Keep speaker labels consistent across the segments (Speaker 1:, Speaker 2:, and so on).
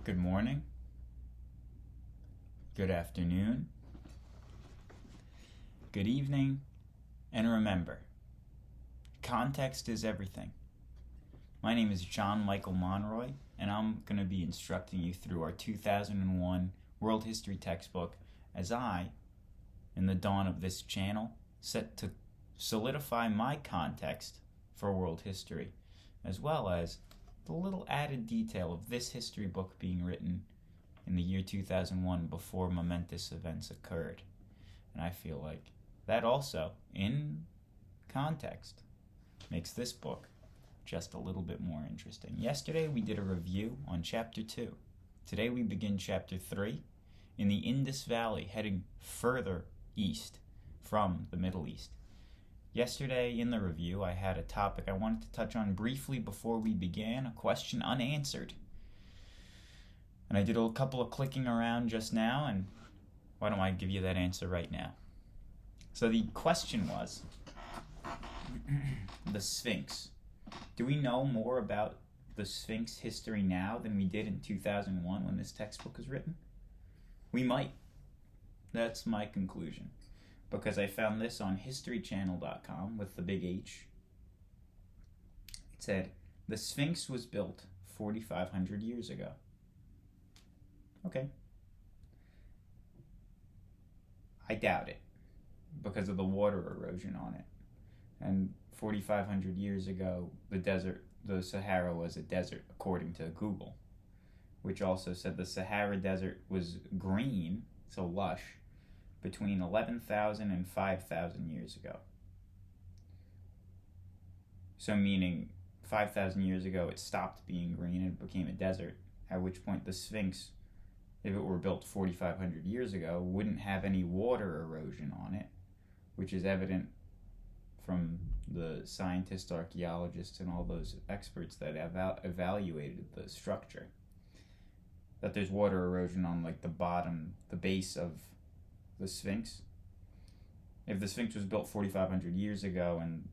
Speaker 1: Good morning, good afternoon, good evening, and remember, context is everything. My name is John Michael Monroy, and I'm going to be instructing you through our 2001 World History textbook as I, in the dawn of this channel, set to solidify my context for world history, as well as the little added detail of this history book being written in the year 2001 before momentous events occurred. And I feel like that also, in context, makes this book just a little bit more interesting. Yesterday we did a review on Chapter 2. Today we begin Chapter 3 in the Indus Valley, heading further east from the Middle East. Yesterday in the review I had a topic I wanted to touch on briefly before we began, a question unanswered. And I did a couple of clicking around just now, and why don't I give you that answer right now? So the question was, the Sphinx. Do we know more about the Sphinx history now than we did in 2001 when this textbook was written? We might. That's my conclusion. Because I found this on historychannel.com with the big H. It said, the Sphinx was built 4,500 years ago. Okay. I doubt it, because of the water erosion on it. And 4,500 years ago, the Sahara was a desert, according to Google, which also said the Sahara Desert was green, so lush, between 11,000 and 5,000 years ago. So meaning 5,000 years ago it stopped being green and became a desert, at which point the Sphinx, if it were built 4,500 years ago, wouldn't have any water erosion on it, which is evident from the scientists, archaeologists, and all those experts that have evaluated the structure. That there's water erosion on like the bottom, the base of the Sphinx. If the Sphinx was built 4,500 years ago and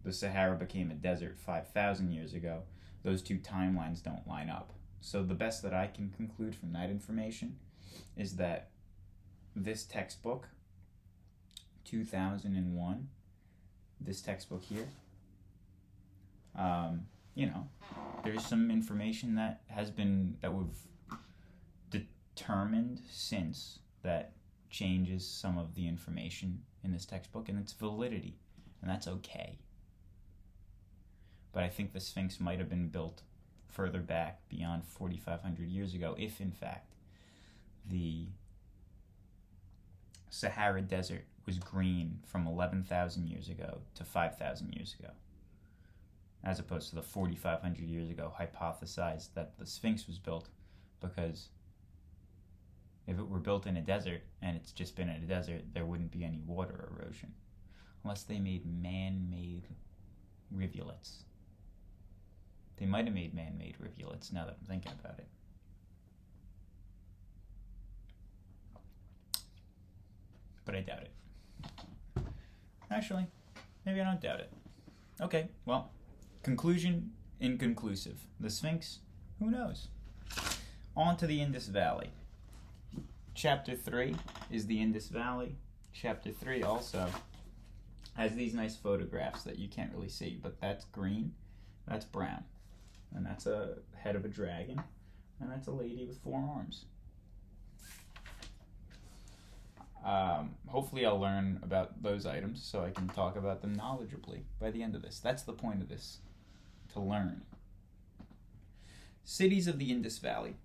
Speaker 1: the Sahara became a desert 5,000 years ago, those two timelines don't line up. So the best that I can conclude from that information is that this textbook, 2001, this textbook here, there's some information that we've determined since that changes some of the information in this textbook and its validity, and that's okay. But I think the Sphinx might have been built further back beyond 4,500 years ago, if in fact the Sahara Desert was green from 11,000 years ago to 5,000 years ago, as opposed to the 4,500 years ago hypothesized that the Sphinx was built, because if it were built in a desert and it's just been in a desert, there wouldn't be any water erosion, unless they made man-made rivulets. They might have made man-made rivulets, now that I'm thinking about it. But I doubt it. Actually, maybe I don't doubt it. Okay, well, conclusion inconclusive. The Sphinx, who knows? On to the Indus Valley. Chapter 3 is the Indus Valley. Chapter 3 also has these nice photographs that you can't really see, but that's green, that's brown, and that's a head of a dragon, and that's a lady with 4 arms. Hopefully I'll learn about those items so I can talk about them knowledgeably by the end of this. That's the point of this, to learn. Cities of the Indus Valley.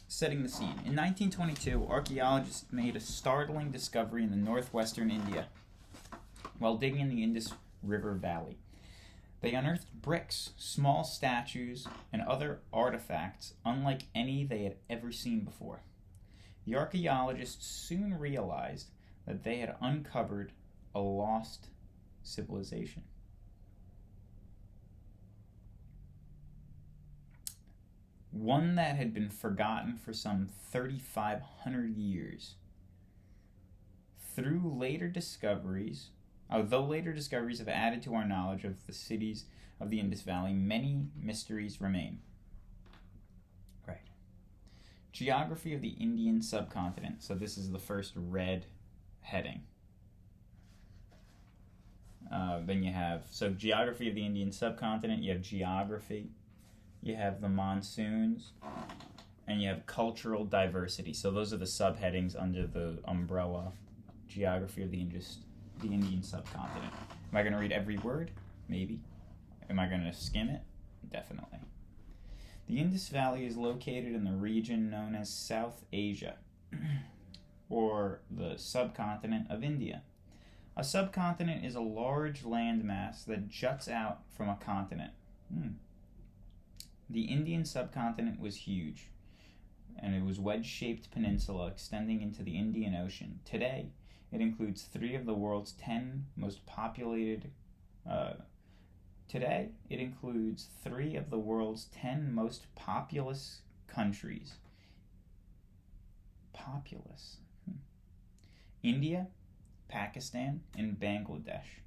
Speaker 1: Setting the scene. In 1922, archaeologists made a startling discovery in the northwestern India while digging in the Indus River Valley. They unearthed bricks, small statues, and other artifacts unlike any they had ever seen before. The archaeologists soon realized that they had uncovered a lost civilization. One that had been forgotten for some 3,500 years. Although later discoveries have added to our knowledge of the cities of the Indus Valley, many mysteries remain. Right. Geography of the Indian subcontinent. So this is the first red heading. Then you have, so geography of the Indian subcontinent, you have geography, you have the monsoons, and you have cultural diversity. So those are the subheadings under the umbrella geography of the Indian subcontinent. Am I going to read every word? Maybe. Am I going to skim it? Definitely. The Indus Valley is located in the region known as South Asia, or the subcontinent of India. A subcontinent is a large landmass that juts out from a continent. The Indian subcontinent was huge, and it was a wedge-shaped peninsula extending into the Indian Ocean. Today, it includes 3 of the world's 10 most populated populous countries. India, Pakistan, and Bangladesh.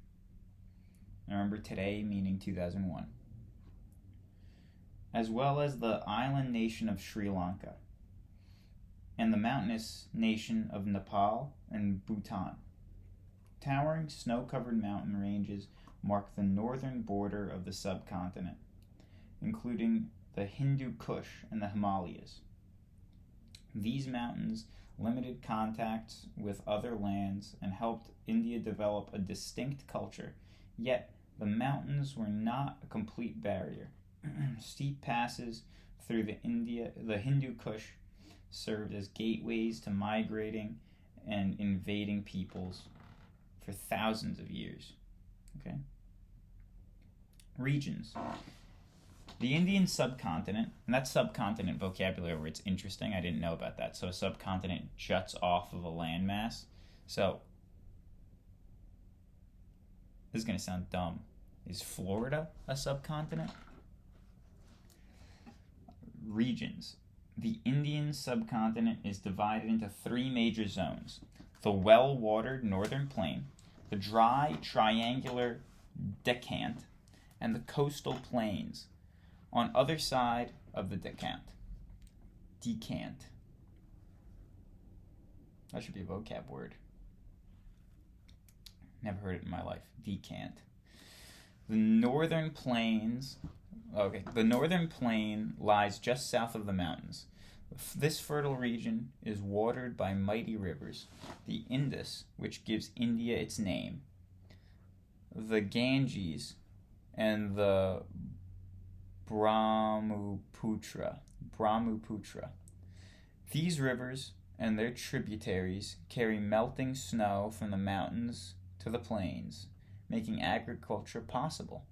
Speaker 1: Remember, today meaning 2001. As well as the island nation of Sri Lanka and the mountainous nation of Nepal and Bhutan. Towering snow-covered mountain ranges mark the northern border of the subcontinent, including the Hindu Kush and the Himalayas. These mountains limited contacts with other lands and helped India develop a distinct culture, yet the mountains were not a complete barrier. Steep passes through the Hindu Kush served as gateways to migrating and invading peoples for thousands of years. Okay. Regions. The Indian subcontinent, and that's subcontinent vocabulary where it's interesting. I didn't know about that. So a subcontinent juts off of a landmass. So this is going to sound dumb. Is Florida a subcontinent? Regions. The Indian subcontinent is divided into 3 major zones: the well-watered northern plain, the dry triangular decant, and the coastal plains on other side of the decant. Decant. That should be a vocab word. Never heard it in my life. Decant. The northern plain lies just south of the mountains. This fertile region is watered by mighty rivers: the Indus, which gives India its name, the Ganges, and the Brahmaputra. These rivers and their tributaries carry melting snow from the mountains to the plains, making agriculture possible.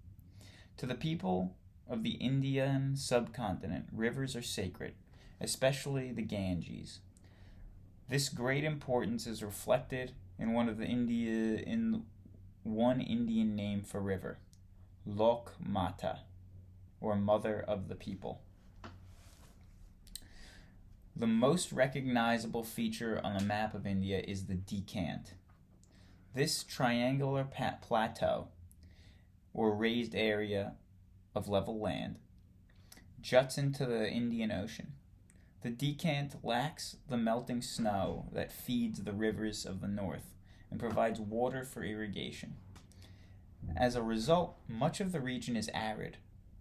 Speaker 1: To the people of the Indian subcontinent, rivers are sacred, especially the Ganges. This great importance is reflected in one Indian name for river, Lok Mata, or Mother of the People. The most recognizable feature on the map of India is the decant. This triangular plateau, or raised area of level land, juts into the Indian Ocean. The decant lacks the melting snow that feeds the rivers of the north and provides water for irrigation. As a result, much of the region is arid,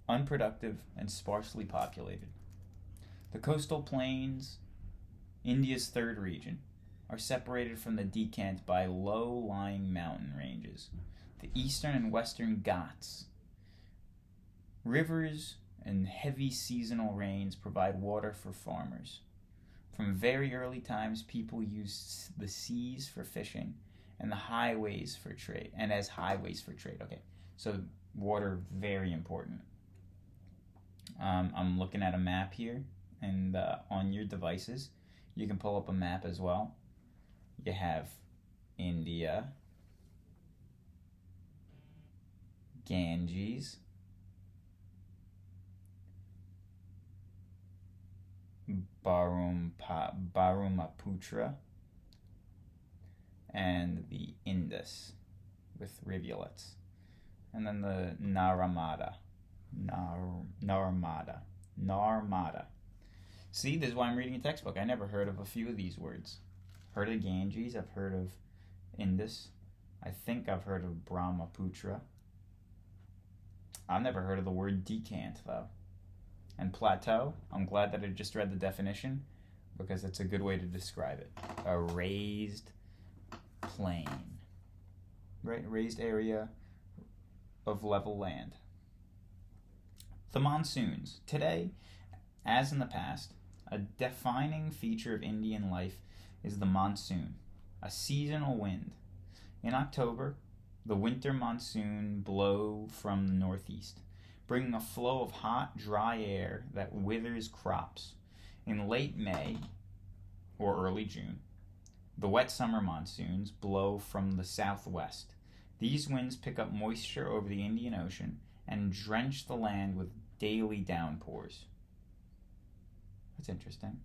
Speaker 1: unproductive, and sparsely populated. The coastal plains, India's 3rd region, are separated from the decant by low-lying mountain ranges, the eastern and western Ghats. Rivers and heavy seasonal rains provide water for farmers. From very early times, people used the seas for fishing and as highways for trade. Okay, so water, very important. I'm looking at a map here, and on your devices, you can pull up a map as well. You have India, Ganges, Brahmaputra, and the Indus with rivulets, and then the Narmada. See, this is why I'm reading a textbook. I never heard of a few of these words. Heard of Ganges, I've heard of Indus. I think I've heard of Brahmaputra. I've never heard of the word decant, though. And plateau, I'm glad that I just read the definition because it's a good way to describe it. A raised plain, right? A raised area of level land. The monsoons. Today, as in the past, a defining feature of Indian life is the monsoon, a seasonal wind. In October, the winter monsoon blow from the northeast, bringing a flow of hot, dry air that withers crops. In late May or early June, the wet summer monsoons blow from the southwest. These winds pick up moisture over the Indian Ocean and drench the land with daily downpours. That's interesting.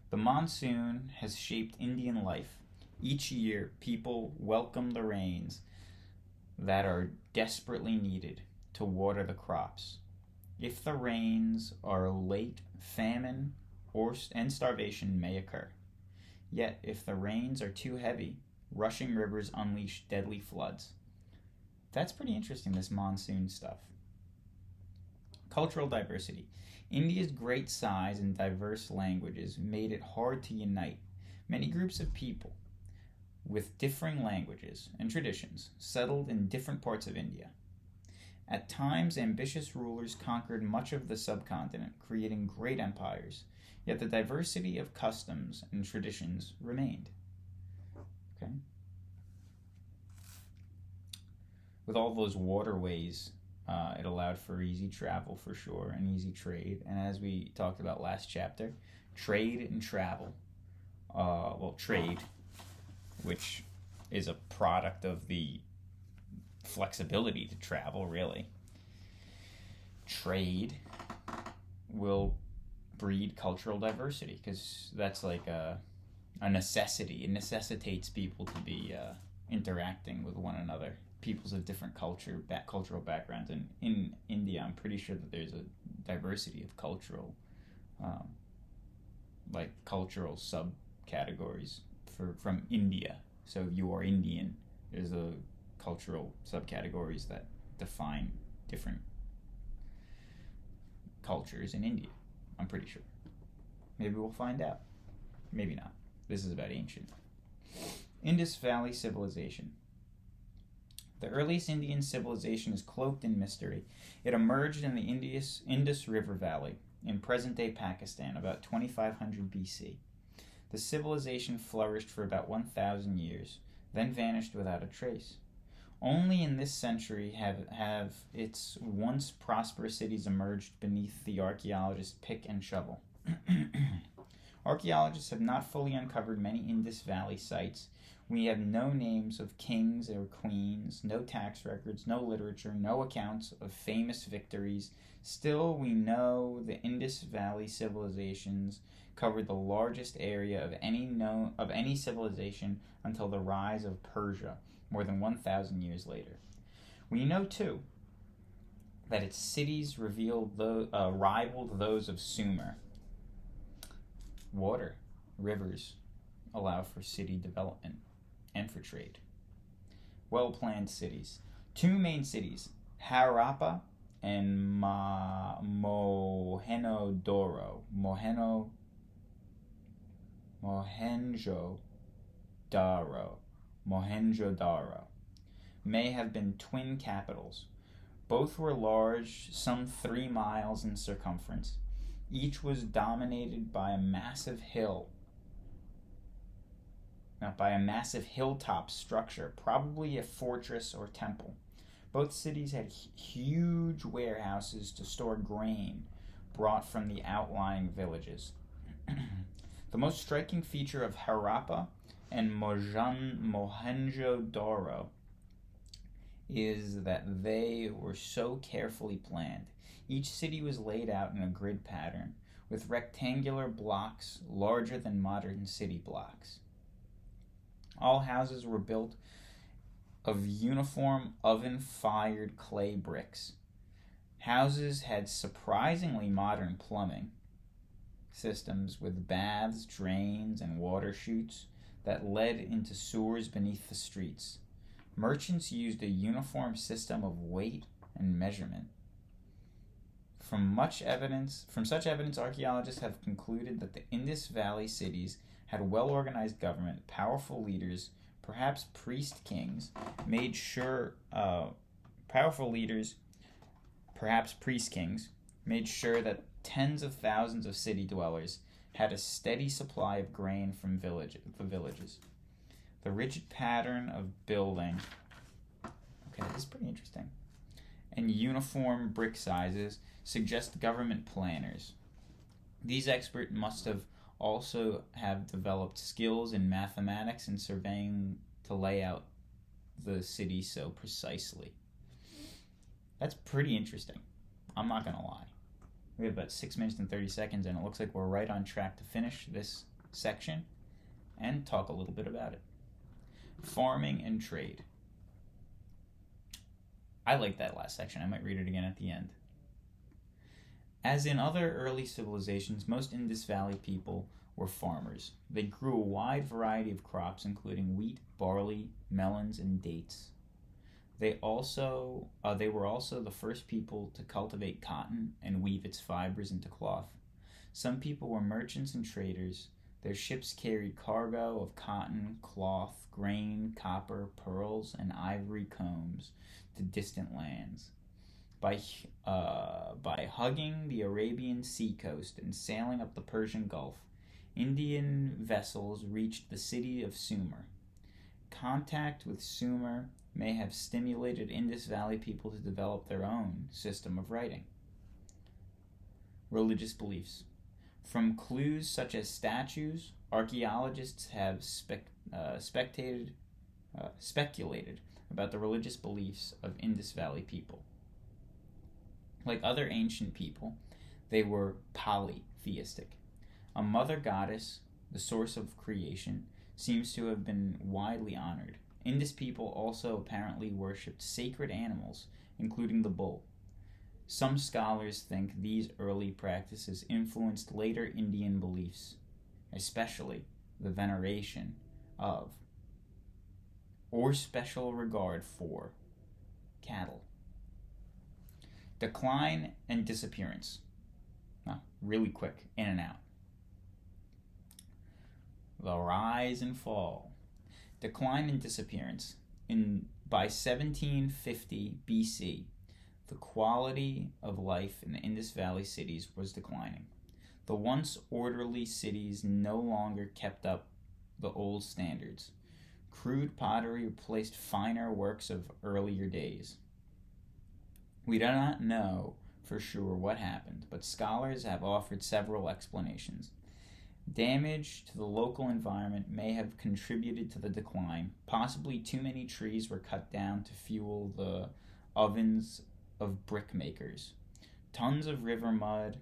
Speaker 1: The monsoon has shaped Indian life. Each year, people welcome the rains that are desperately needed to water the crops. If the rains are late, famine and starvation may occur. Yet, if the rains are too heavy, rushing rivers unleash deadly floods. That's pretty interesting, this monsoon stuff. Cultural diversity. India's great size and diverse languages made it hard to unite. Many groups of people with differing languages and traditions settled in different parts of India. At times, ambitious rulers conquered much of the subcontinent, creating great empires, yet the diversity of customs and traditions remained. Okay? With all those waterways, it allowed for easy travel for sure and easy trade. And as we talked about last chapter, trade and travel. Trade, which is a product of the flexibility to travel, really. Trade will breed cultural diversity because that's like a necessity. It necessitates people to be interacting with one another. Peoples of different cultural backgrounds. And in India, I'm pretty sure that there's a diversity of cultural subcategories from India. So you are Indian. There's a cultural subcategories that define different cultures in India. I'm pretty sure. Maybe we'll find out. Maybe not. This is about ancient. Indus Valley civilization. The earliest Indian civilization is cloaked in mystery. It emerged in the Indus River Valley in present-day Pakistan about 2500 BC. The civilization flourished for about 1,000 years, then vanished without a trace. Only in this century have its once prosperous cities emerged beneath the archaeologist's pick and shovel. Archaeologists have not fully uncovered many Indus Valley sites. We have no names of kings or queens, no tax records, no literature, no accounts of famous victories. Still, we know the Indus Valley civilizations covered the largest area of any civilization until the rise of Persia, more than 1,000 years later. We know, too, that its cities rivaled those of Sumer. Water, rivers, allow for city development and for trade. Well-planned cities. Two main cities, Harappa and Mohenjo-Daro. Mohenjo-Daro may have been twin capitals. Both were large, some 3 miles in circumference. Each was dominated by a massive hilltop structure, probably a fortress or temple. Both cities had huge warehouses to store grain brought from the outlying villages. The most striking feature of Harappa and Mohenjo-Daro is that they were so carefully planned. Each city was laid out in a grid pattern, with rectangular blocks larger than modern city blocks. All houses were built of uniform oven-fired clay bricks. Houses had surprisingly modern plumbing. systems with baths, drains, and water chutes that led into sewers beneath the streets. Merchants used a uniform system of weight and measurement. From such evidence, archaeologists have concluded that the Indus Valley cities had well-organized government, powerful leaders, perhaps priest kings, made sure that tens of thousands of city dwellers had a steady supply of grain from the villages. The rigid pattern of building, this is pretty interesting, and uniform brick sizes suggest government planners. These experts must have also developed skills in mathematics and surveying to lay out the city so precisely. That's pretty interesting. I'm not going to lie. We have about 6 minutes and 30 seconds, and it looks like we're right on track to finish this section and talk a little bit about it. Farming and trade. I like that last section. I might read it again at the end. As in other early civilizations, most Indus Valley people were farmers. They grew a wide variety of crops, including wheat, barley, melons, and dates. They were also the first people to cultivate cotton and weave its fibers into cloth. Some people were merchants and traders. Their ships carried cargo of cotton, cloth, grain, copper, pearls, and ivory combs to distant lands. By hugging the Arabian sea coast and sailing up the Persian Gulf, Indian vessels reached the city of Sumer. Contact with Sumer may have stimulated Indus Valley people to develop their own system of writing. Religious beliefs. From clues such as statues, archaeologists have speculated about the religious beliefs of Indus Valley people. Like other ancient people, they were polytheistic. A mother goddess, the source of creation, seems to have been widely honored. Indus people also apparently worshipped sacred animals, including the bull. Some scholars think these early practices influenced later Indian beliefs, especially the veneration of or special regard for cattle. Decline and disappearance. Really quick, in and out. The rise and fall. Decline and disappearance. By 1750 BC, the quality of life in the Indus Valley cities was declining. The once orderly cities no longer kept up the old standards. Crude pottery replaced finer works of earlier days. We do not know for sure what happened, but scholars have offered several explanations. Damage to the local environment may have contributed to the decline. Possibly too many trees were cut down to fuel the ovens of brick makers. Tons of river mud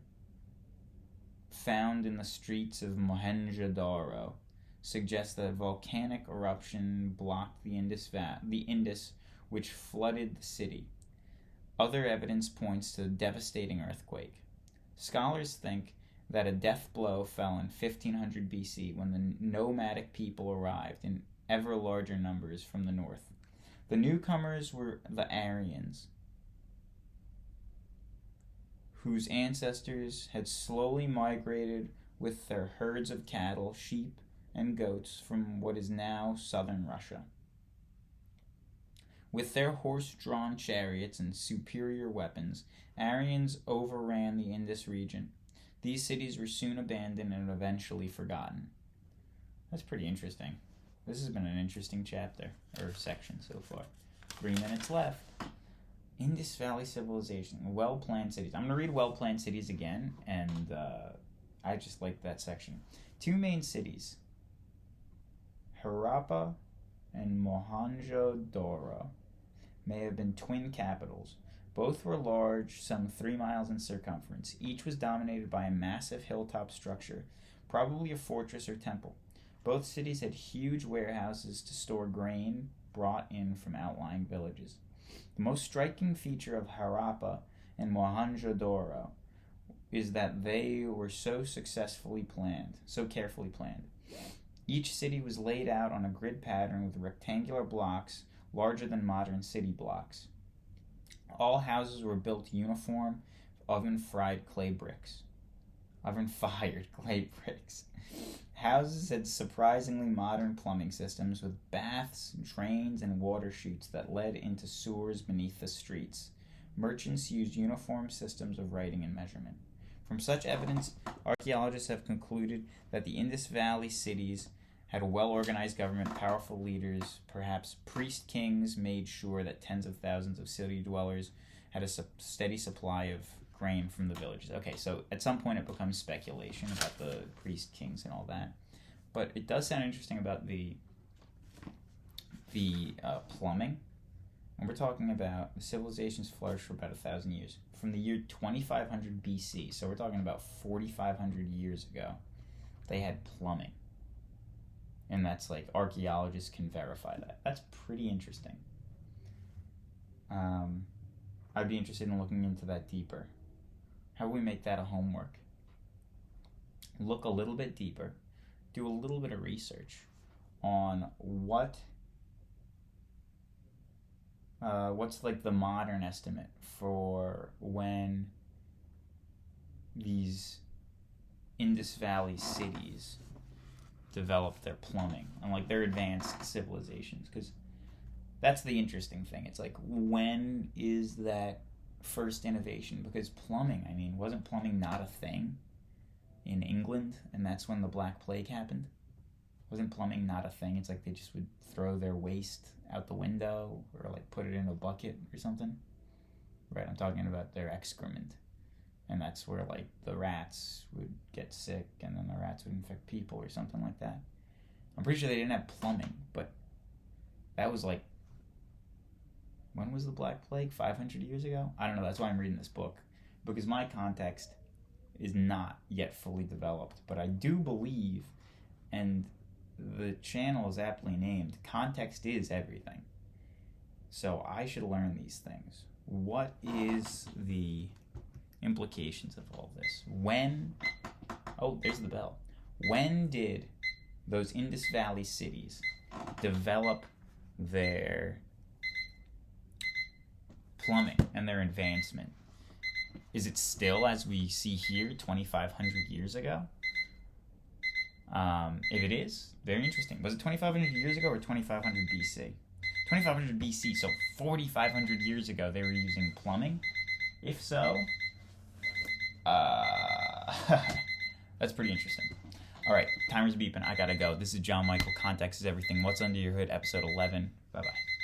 Speaker 1: found in the streets of Mohenjo-Daro suggest that a volcanic eruption blocked the Indus, which flooded the city. Other evidence points to a devastating earthquake. Scholars think that a death blow fell in 1500 BC when the nomadic people arrived in ever larger numbers from the north. The newcomers were the Aryans, whose ancestors had slowly migrated with their herds of cattle, sheep, and goats from what is now southern Russia. With their horse-drawn chariots and superior weapons, Aryans overran the Indus region. These cities were soon abandoned and eventually forgotten. That's pretty interesting. This has been an interesting chapter, or section so far. 3 minutes left. Indus Valley Civilization, well-planned cities. I'm going to read well-planned cities again, and I just like that section. 2 main cities, Harappa and Mohenjo-Daro, may have been twin capitals. Both were large, some 3 miles in circumference. Each was dominated by a massive hilltop structure, probably a fortress or temple. Both cities had huge warehouses to store grain brought in from outlying villages. The most striking feature of Harappa and Mohenjo-Daro is that they were so carefully planned. Each city was laid out on a grid pattern with rectangular blocks larger than modern city blocks. All houses were built uniform, oven-fired clay bricks. Houses had surprisingly modern plumbing systems with baths, drains, and water chutes that led into sewers beneath the streets. Merchants used uniform systems of writing and measurement. From such evidence, archaeologists have concluded that the Indus Valley cities had a well-organized government, powerful leaders, perhaps priest-kings made sure that tens of thousands of city dwellers had a steady supply of grain from the villages. Okay, so at some point it becomes speculation about the priest-kings and all that. But it does sound interesting about the plumbing. And we're talking about civilizations flourished for about 1,000 years. From the year 2500 BC, so we're talking about 4,500 years ago, they had plumbing. And that's like, archaeologists can verify that. That's pretty interesting. I'd be interested in looking into that deeper. How do we make that a homework? Look a little bit deeper, do a little bit of research on what's like the modern estimate for when these Indus Valley cities developed their plumbing and like their advanced civilizations, because that's the interesting thing. It's like, when is that first innovation? Because plumbing, I mean, wasn't plumbing not a thing in England, and that's when the Black Plague happened? Wasn't plumbing not a thing? It's like they just would throw their waste out the window or like put it in a bucket or something. Right, I'm talking about their excrement. And that's where like the rats would get sick and then the rats would infect people or something like that. I'm pretty sure they didn't have plumbing, but that was like, when was the Black Plague? 500 years ago? I don't know, that's why I'm reading this book. Because my context is not yet fully developed. But I do believe, and the channel is aptly named, context is everything. So I should learn these things. What is the implications of all this? There's the bell. When did those Indus Valley cities develop their plumbing and their advancement? Is it still, as we see here, 2,500 years ago? If it is, very interesting. Was it 2,500 years ago or 2,500 BC? 2,500 BC, so 4,500 years ago they were using plumbing? If so, that's pretty interesting. Alright, timer's beeping. I gotta go. This is John Michael. Context is everything. What's under your hood? Episode 11. Bye-bye.